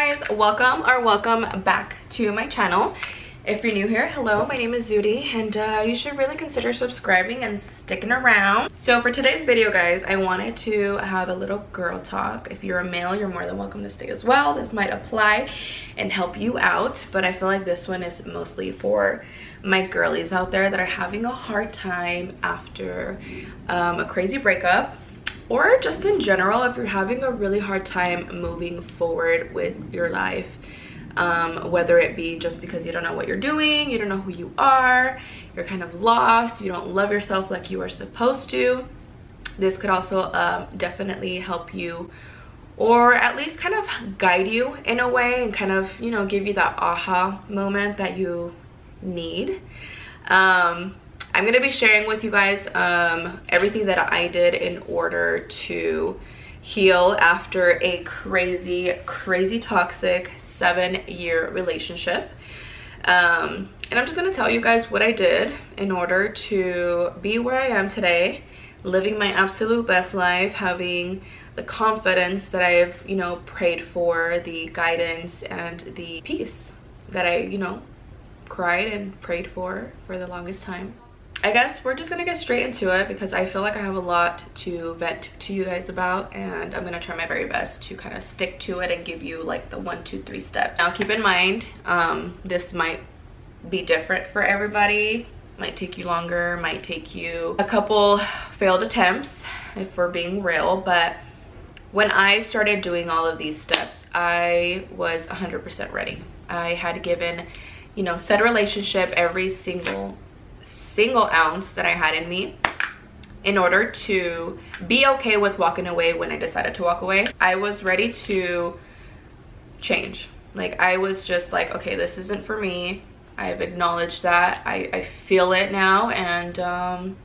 guys, welcome back to my channel. If you're new here, hello, my name is Zudi, and you should really consider subscribing and sticking around. So for today's video, guys, I wanted to have a little girl talk. If you're a male, you're more than welcome to stay as well. This might apply and help you out, but I feel like this one is mostly for my girlies out there that are having a hard time after a crazy breakup, or just in general if you're having a really hard time moving forward with your life, whether it be just because you don't know what you're doing, you don't know who you are, you're kind of lost, you don't love yourself like you are supposed to. This could also definitely help you, or at least kind of guide you in a way and kind of, you know, give you that aha moment that you need. I'm gonna be sharing with you guys everything that I did in order to heal after a crazy toxic 7-year relationship. And I'm just gonna tell you guys what I did in order to be where I am today, living my absolute best life, having the confidence that I've, you know, prayed for, the guidance and the peace that I, you know, cried and prayed for the longest time. I guess we're just gonna get straight into it because I feel like I have a lot to vent to you guys about, and I'm gonna try my very best to kind of stick to it and give you like the 1, 2, 3 steps. Now keep in mind, this might be different for everybody, might take you longer, might take you a couple failed attempts if we're being real, but when I started doing all of these steps, I was 100% ready. I had given, you know, said relationship every single ounce that I had in me in order to be okay with walking away when I decided to walk away. I was ready to change. Like, I was just like, okay, this isn't for me. I've acknowledged that. I feel it now, and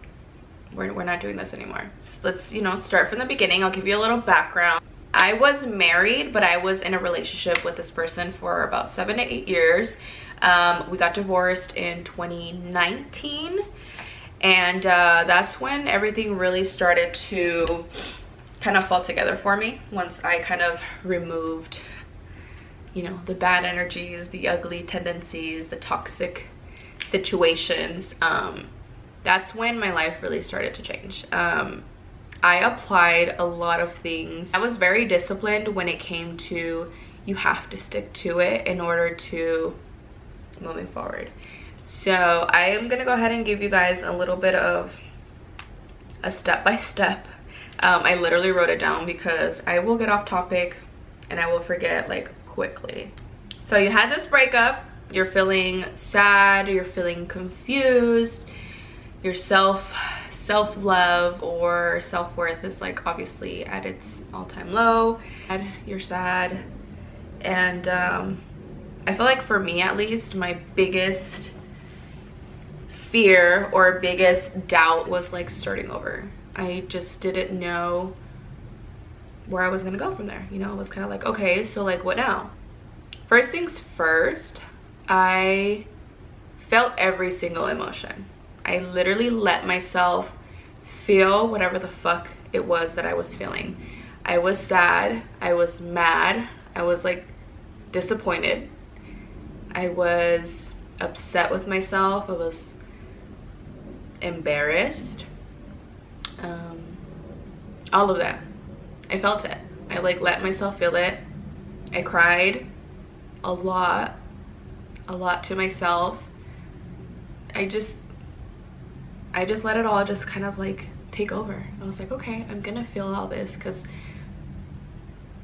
we're not doing this anymore. Let's, you know, start from the beginning. I'll give you a little background. I was married, but I was in a relationship with this person for about 7 to 8 years. We got divorced in 2019, and that's when everything really started to kind of fall together for me. Once I kind of removed, you know, the bad energies, the ugly tendencies, the toxic situations, that's when my life really started to change. I applied a lot of things. I was very disciplined when it came to, you have to stick to it in order to moving forward. So I am gonna go ahead and give you guys a little bit of a step-by-step. I literally wrote it down because I will get off topic and I will forget like quickly. So you had this breakup, you're feeling sad, you're feeling confused, your self-love or self-worth is like obviously at its all-time low, you're sad, and I feel like for me at least, my biggest fear or biggest doubt was like starting over. I just didn't know where I was gonna go from there. You know, it was kind of like, okay, so like what now? First things first, I felt every single emotion. I literally let myself feel whatever the fuck it was that I was feeling. I was sad, I was mad, I was like disappointed, I was upset with myself, I was embarrassed, all of that. I felt it. I like let myself feel it. I cried a lot to myself. I just let it all just kind of like take over. I was like, okay, I'm gonna feel all this, because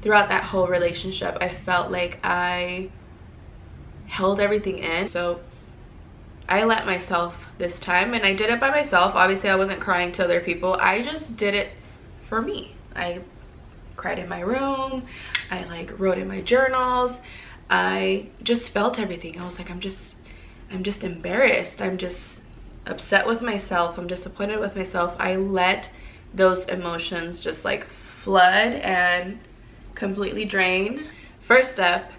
throughout that whole relationship I felt like I held everything in. So I let myself this time, and I did it by myself. Obviously I wasn't crying to other people, I just did it for me. I cried in my room, I like wrote in my journals, I just felt everything. I was like, I'm just embarrassed, I'm just upset with myself, I'm disappointed with myself. I let those emotions just like flood and completely drain. First step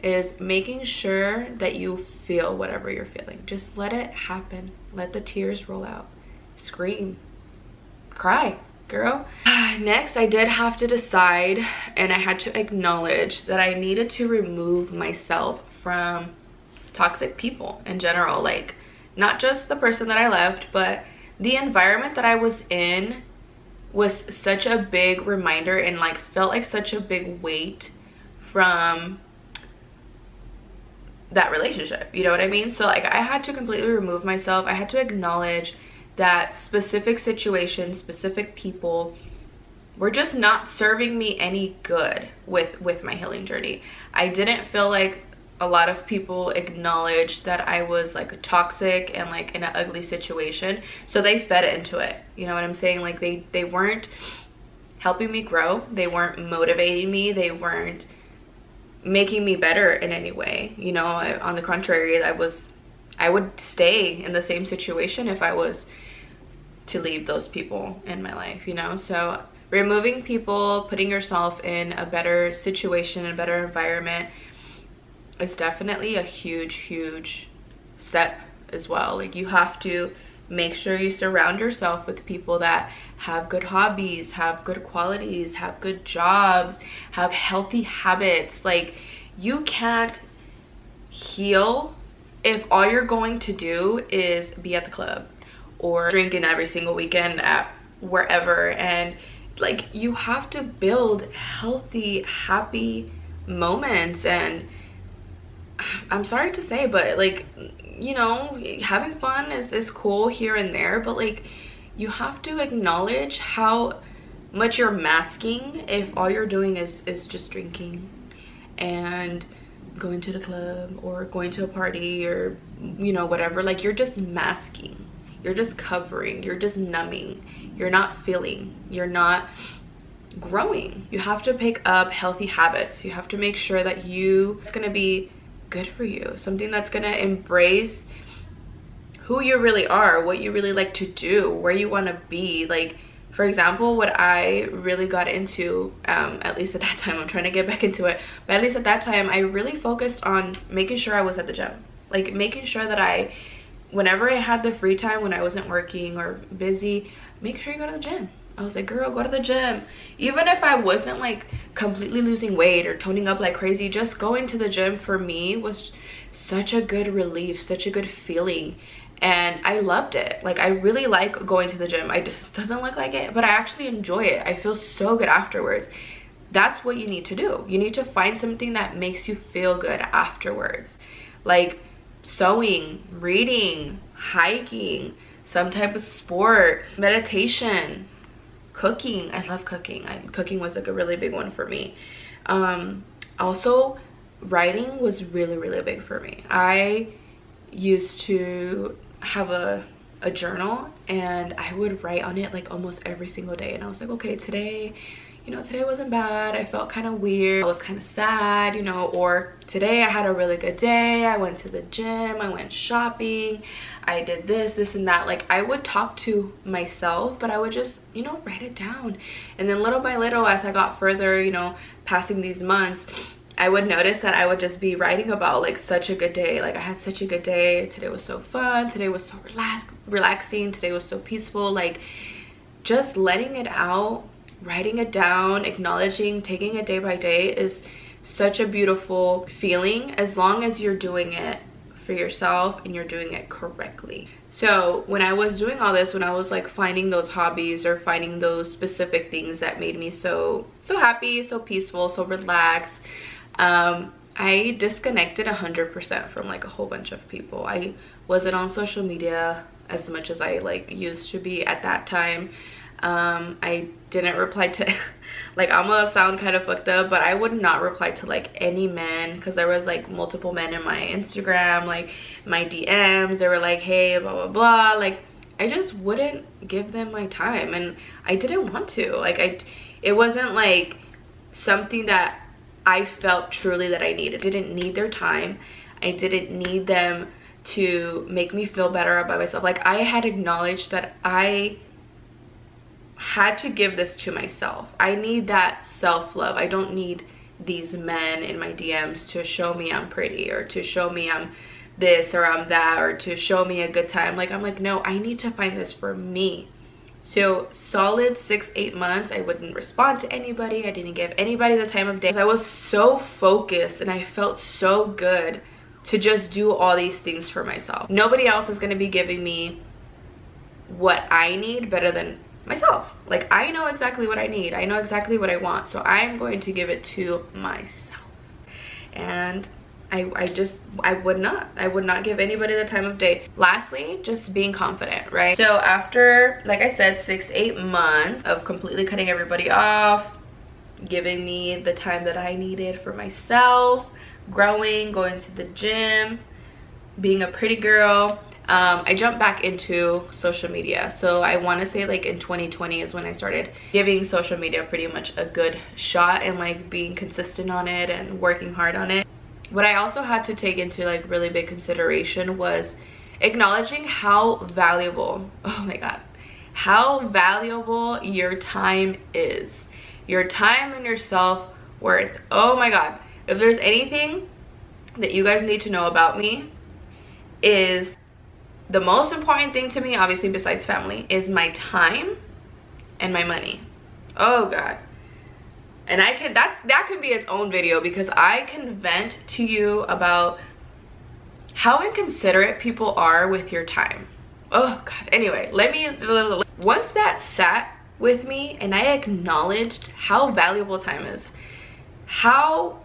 is making sure that you feel whatever you're feeling. Just let it happen. Let the tears roll out. Scream. Cry. girl. Next, I did have to decide, and I had to acknowledge that I needed to remove myself from toxic people in general. Like, not just the person that I left, but the environment that I was in was such a big reminder and like felt like such a big weight from that relationship, you know what I mean? So like I had to completely remove myself. I had to acknowledge that specific situations, specific people were just not serving me any good with my healing journey. I didn't feel like a lot of people acknowledged that I was like toxic and like in an ugly situation, so they fed into it, you know what I'm saying? Like they weren't helping me grow, they weren't motivating me, they weren't making me better in any way, you know. On the contrary, I would stay in the same situation if I was to leave those people in my life, you know. So removing people, putting yourself in a better situation, a better environment, is definitely a huge step as well. Like you have to make sure you surround yourself with people that have good hobbies, have good qualities, have good jobs, have healthy habits. Like you can't heal if all you're going to do is be at the club or drinking every single weekend at wherever. And like you have to build healthy, happy moments. And I'm sorry to say, but like, you know, having fun is cool here and there, but like you have to acknowledge how much you're masking if all you're doing is just drinking and going to the club or going to a party or, you know, whatever. Like you're just masking, you're just covering, you're just numbing, you're not feeling, you're not growing. You have to pick up healthy habits. You have to make sure that it's gonna be good for you, something that's gonna embrace who you really are, what you really like to do, where you want to be. Like for example, what I really got into, at least at that time, I'm trying to get back into it, but at least at that time I really focused on making sure I was at the gym. Like making sure that whenever I had the free time, when I wasn't working or busy, make sure you go to the gym. I was like, girl, go to the gym. Even if I wasn't like completely losing weight or toning up like crazy, just going to the gym for me was such a good relief, such a good feeling. And I loved it. Like I really like going to the gym. I just doesn't look like it, but I actually enjoy it. I feel so good afterwards. That's what you need to do. You need to find something that makes you feel good afterwards. Like sewing, reading, hiking, some type of sport, meditation, cooking. I love cooking. Cooking was like a really big one for me. Also writing was really big for me. I used to have a journal and I would write on it like almost every single day, and I was like, okay, today, you know, today wasn't bad, I felt kind of weird, I was kind of sad, you know, or today I had a really good day, I went to the gym, I went shopping, I did this and that. Like I would talk to myself, but I would just, you know, write it down. And then little by little, as I got further, you know, passing these months, I would notice that I would just be writing about like such a good day. Like I had such a good day, today was so fun, today was so relaxing, today was so peaceful. Like just letting it out, writing it down, acknowledging, taking it day by day is such a beautiful feeling, as long as you're doing it for yourself and you're doing it correctly. So when I was doing all this, when I was like finding those hobbies or finding those specific things that made me so happy, so peaceful, so relaxed, I disconnected 100% from like a whole bunch of people. I wasn't on social media as much as I like used to be at that time. I didn't reply to like, I'm gonna sound kind of fucked up, but I would not reply to like any men, because there was like multiple men in my Instagram, like my DMs. They were like, hey, blah blah blah. Like I just wouldn't give them my time, and I didn't want to. Like it wasn't like something that I felt truly that I needed. I didn't need their time. I didn't need them to make me feel better about myself. Like I had acknowledged that I had to give this to myself. I need that self-love. I don't need these men in my DMs to show me I'm pretty, or to show me I'm this or I'm that, or to show me a good time. Like I'm like, no, I need to find this for me. So solid 6-8 months I wouldn't respond to anybody. I didn't give anybody the time of day. I was so focused and I felt so good to just do all these things for myself. Nobody else is going to be giving me what I need better than myself. Like, I know exactly what I need. I know exactly what I want. So I'm going to give it to myself. And I would not give anybody the time of day. Lastly, just being confident, right? So after, like I said, 6-8 months of completely cutting everybody off, giving me the time that I needed for myself, growing, going to the gym, being a pretty girl, I jumped back into social media. So I want to say like in 2020 is when I started giving social media pretty much a good shot and like being consistent on it and working hard on it. What I also had to take into like really big consideration was acknowledging how valuable, oh my god, how valuable your time is. Your time and your self-worth. Oh my god. If there's anything that you guys need to know about me, is the most important thing to me, obviously besides family, is my time and my money. Oh god. And that could be its own video, because I can vent to you about how inconsiderate people are with your time. Oh god. Anyway, once that sat with me and I acknowledged how valuable time is, how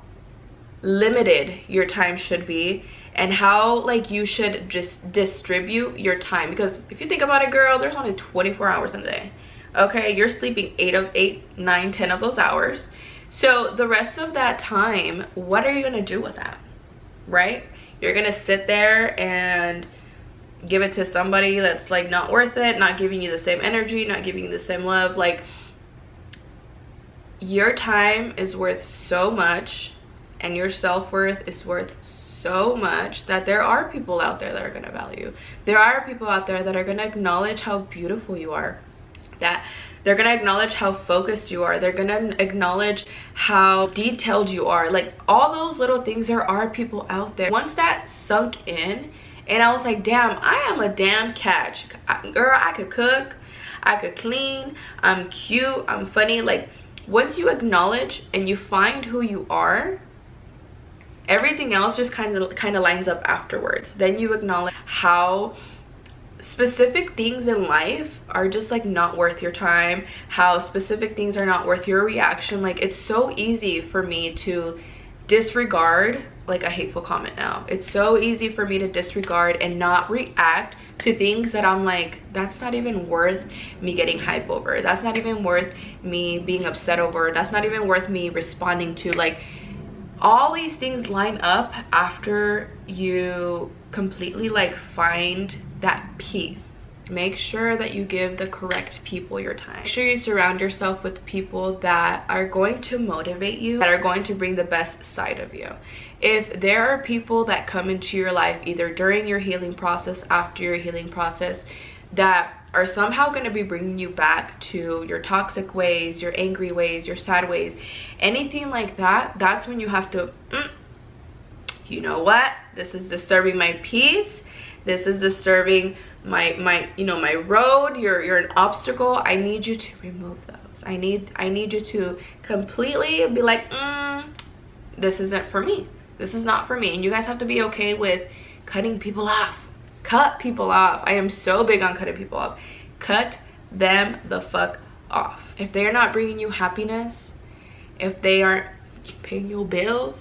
limited your time should be, and how like you should just distribute your time. Because if you think about it, girl, there's only 24 hours in a day. Okay, you're sleeping 8, 9, 10 of those hours. So the rest of that time, what are you gonna do with that, right? You're gonna sit there and give it to somebody that's like not worth it, not giving you the same energy, not giving you the same love. Like, your time is worth so much, and your self-worth is worth so much, that there are people out there that are going to value. There are people out there that are going to acknowledge how beautiful you are, that they're going to acknowledge how focused you are, they're going to acknowledge how detailed you are. Like, all those little things, there are people out there. Once that sunk in, and I was like, damn, I am a damn catch. Girl, I could cook, I could clean, I'm cute, I'm funny. Like, once you acknowledge and you find who you are, everything else just kind of lines up afterwards. Then you acknowledge how specific things in life are just like not worth your time, how specific things are not worth your reaction. Like, it's so easy for me to disregard like a hateful comment now. It's so easy for me to disregard and not react to things that I'm like, that's not even worth me getting hype over, that's not even worth me being upset over, that's not even worth me responding to. Like, all these things line up after you completely like find that peace. Make sure that you give the correct people your time. Make sure you surround yourself with people that are going to motivate you, that are going to bring the best side of you. If there are people that come into your life either during your healing process, after your healing process, that are somehow going to be bringing you back to your toxic ways, your angry ways, your sad ways, anything like that, that's when you have to, you know what? This is disturbing my peace. This is disturbing my you know, my road. You're an obstacle. I need you to remove those. I need you to completely be like, this isn't for me. This is not for me. And you guys have to be okay with cutting people off. Cut people off. I am so big on cutting people off. Cut them the fuck off. If they're not bringing you happiness, if they aren't paying your bills,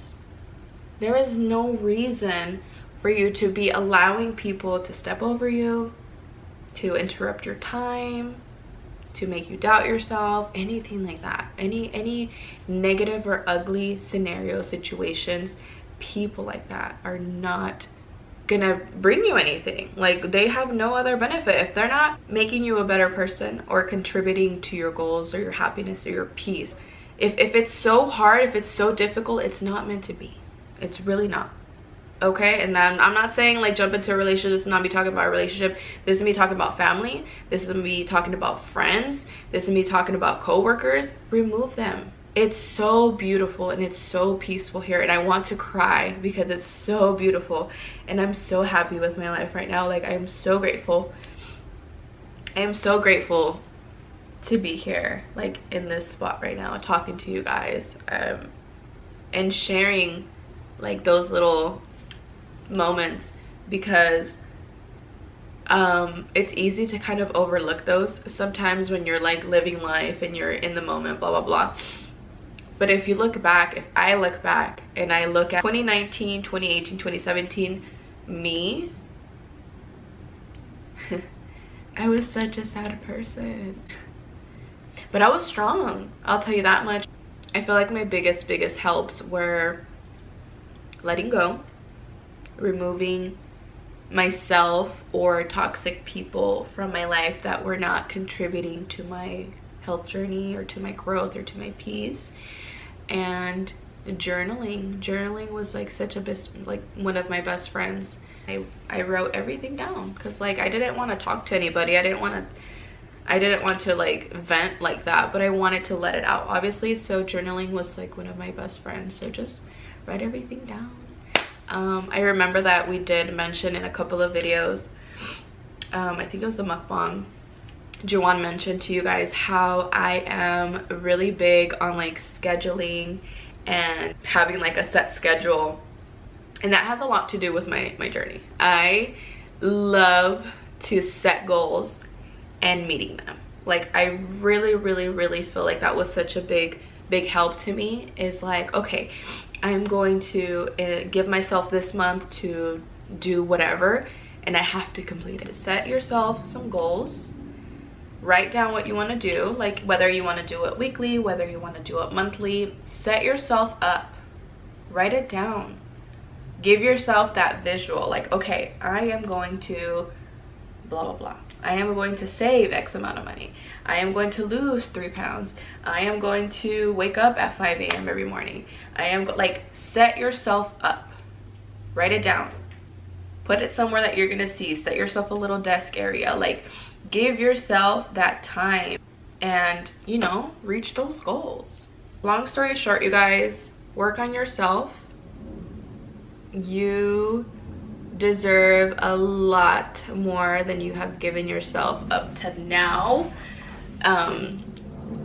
there is no reason for you to be allowing people to step over you, to interrupt your time, to make you doubt yourself, anything like that. Any negative or ugly scenario, situations, people like that are not gonna bring you anything. Like, they have no other benefit. If they're not making you a better person or contributing to your goals or your happiness or your peace, if it's so hard, if it's so difficult, it's not meant to be. It's really not. Okay? And then I'm not saying like jump into a relationship. This is not me talking about a relationship. This is me talking about family. This is me talking about friends. This is me talking about coworkers. Remove them. It's so beautiful and it's so peaceful here, and I want to cry because it's so beautiful, and I'm so happy with my life right now. Like, I am so grateful. I am so grateful to be here, like in this spot right now, talking to you guys, and sharing like those little moments, because it's easy to kind of overlook those sometimes when you're like living life and you're in the moment, blah blah blah. But if you look back, if I look back and I look at 2019, 2018, 2017 me, I was such a sad person, but I was strong, I'll tell you that much. I feel like my biggest helps were letting go, removing myself or toxic people from my life that were not contributing to my health journey or to my growth or to my peace, and journaling was like such a like one of my best friends. I wrote everything down because like I didn't want to talk to anybody. I didn't want to like vent like that, but I wanted to let it out, obviously. So journaling was like one of my best friends. So just write everything down. I remember that we did mention in a couple of videos, I think it was the mukbang, Juwan mentioned to you guys how I am really big on like scheduling and having like a set schedule, and that has a lot to do with my journey. I love to set goals and meeting them. Like I really feel like that was such a big help to me, is like, okay, I'm going to give myself this month to do whatever, and I have to complete it. Set yourself some goals, write down what you want to do, like whether you want to do it weekly, whether you want to do it monthly. Set yourself up, write it down, give yourself that visual, like, okay, I am going to blah blah blah, I am going to save X amount of money, I am going to lose 3 pounds, I am going to wake up at 5 a.m. every morning, I am like, set yourself up, write it down, put it somewhere that you're gonna see, set yourself a little desk area, like give yourself that time, and you know, reach those goals. Long story short, you guys, work on yourself. You deserve a lot more than you have given yourself up to now, and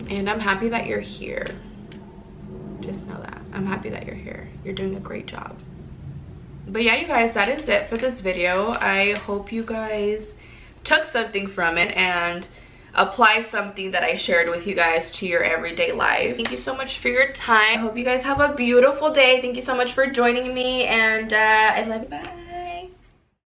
I'm happy that you're here. Just know that I'm happy that you're here. You're doing a great job. But yeah, you guys, that is it for this video. I hope you guys took something from it and apply something that I shared with you guys to your everyday life. Thank you so much for your time. I hope you guys have a beautiful day. Thank you so much for joining me, and I love you. Bye.